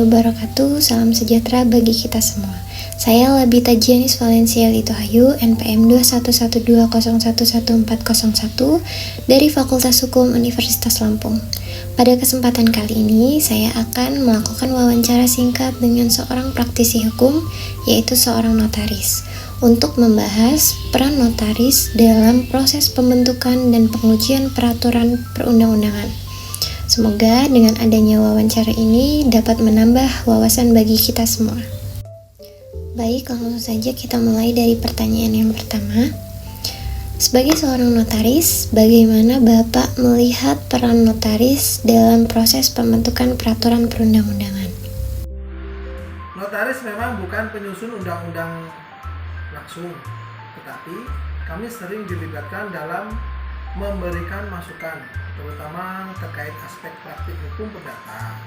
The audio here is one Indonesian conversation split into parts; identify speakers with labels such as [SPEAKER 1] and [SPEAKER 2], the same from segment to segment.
[SPEAKER 1] wabarakatuh. Salam sejahtera bagi kita semua. Saya Labita Gianis Valencia Litohayu, NPM 21120111401 dari Fakultas Hukum Universitas Lampung. Pada kesempatan kali ini, saya akan melakukan wawancara singkat dengan seorang praktisi hukum, yaitu seorang notaris, untuk membahas peran notaris dalam proses pembentukan dan pengujian peraturan perundang-undangan. Semoga dengan adanya wawancara ini dapat menambah wawasan bagi kita semua. Baik, langsung saja kita mulai dari pertanyaan yang pertama. Sebagai seorang notaris, bagaimana Bapak melihat peran notaris dalam proses pembentukan peraturan perundang-undangan?
[SPEAKER 2] Notaris memang bukan penyusun undang-undang langsung, tetapi kami sering dilibatkan dalam memberikan masukan, terutama terkait aspek praktik hukum perdata.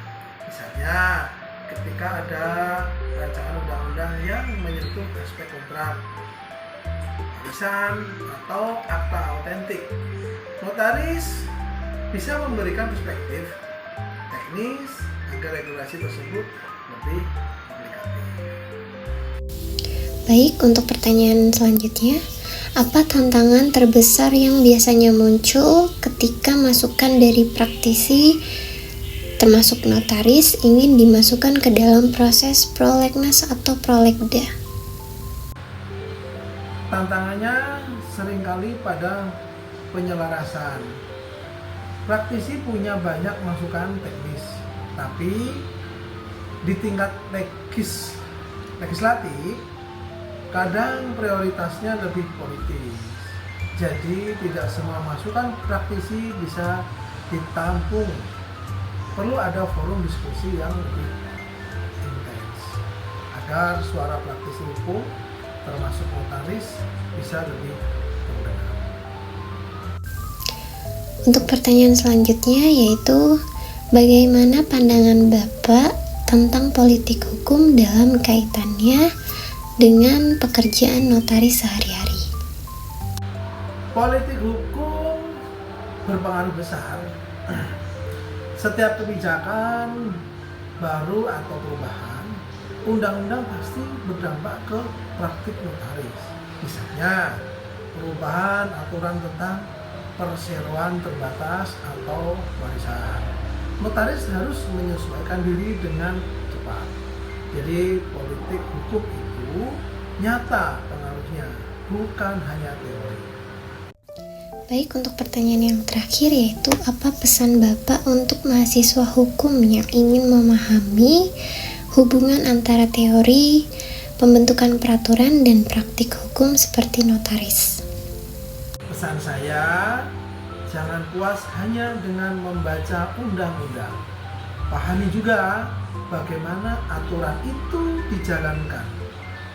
[SPEAKER 2] Misalnya, ketika ada rancangan undang-undang yang menyentuh aspek kontrak, warisan, atau akta autentik, notaris bisa memberikan perspektif teknis agar regulasi tersebut lebih aplikatif.
[SPEAKER 1] Baik, untuk pertanyaan selanjutnya, apa tantangan terbesar yang biasanya muncul ketika masukan dari praktisi termasuk notaris ingin dimasukkan ke dalam proses prolegnas atau prolegda?
[SPEAKER 2] Tantangannya seringkali pada penyelarasan. Praktisi punya banyak masukan teknis, tapi di tingkat legislatif kadang prioritasnya lebih politis. Jadi tidak semua masukan praktisi bisa ditampung. Perlu ada forum diskusi yang lebih intens agar suara praktisi hukum termasuk notaris bisa lebih terdengar.
[SPEAKER 1] Untuk pertanyaan selanjutnya yaitu bagaimana pandangan Bapak tentang politik hukum dalam kaitannya dengan pekerjaan notaris sehari-hari?
[SPEAKER 2] Politik hukum berpengaruh besar. Setiap kebijakan baru atau perubahan undang-undang pasti berdampak ke praktik notaris. Misalnya, perubahan aturan tentang perseroan terbatas atau warisan. Notaris harus menyesuaikan diri dengan cepat. Jadi, politik hukum itu nyata pengaruhnya, bukan hanya teori.
[SPEAKER 1] Baik, untuk pertanyaan yang terakhir yaitu apa pesan Bapak untuk mahasiswa hukum yang ingin memahami hubungan antara teori, pembentukan peraturan, dan praktik hukum seperti notaris?
[SPEAKER 2] Pesan saya, jangan puas hanya dengan membaca undang-undang. Pahami juga bagaimana aturan itu dijalankan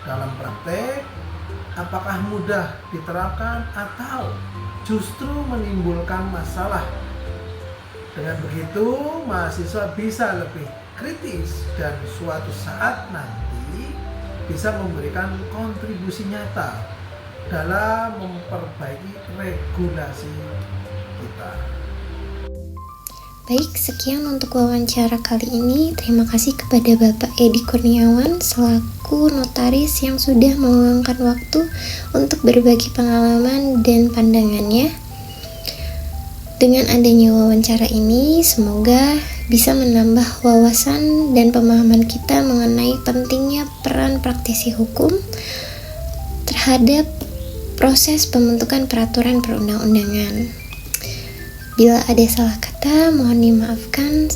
[SPEAKER 2] dalam praktek, apakah mudah diterapkan atau justru menimbulkan masalah. Dengan begitu, mahasiswa bisa lebih kritis dan suatu saat nanti bisa memberikan kontribusi nyata dalam memperbaiki regulasi kita.
[SPEAKER 1] Baik, sekian untuk wawancara kali ini. Terima kasih kepada Bapak Edi Kurniawan selaku notaris yang sudah meluangkan waktu untuk berbagi pengalaman dan pandangannya. Dengan adanya wawancara ini, semoga bisa menambah wawasan dan pemahaman kita mengenai pentingnya peran praktisi hukum terhadap proses pembentukan peraturan perundang-undangan. Bila ada salah kata, mohon dimaafkan.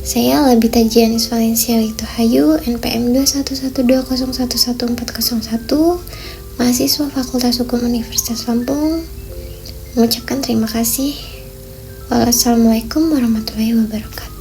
[SPEAKER 1] Saya Labita Gianis Valencia Litohayu, NPM 21120111401, mahasiswa Fakultas Hukum Universitas Lampung, mengucapkan terima kasih. Wassalamualaikum warahmatullahi wabarakatuh.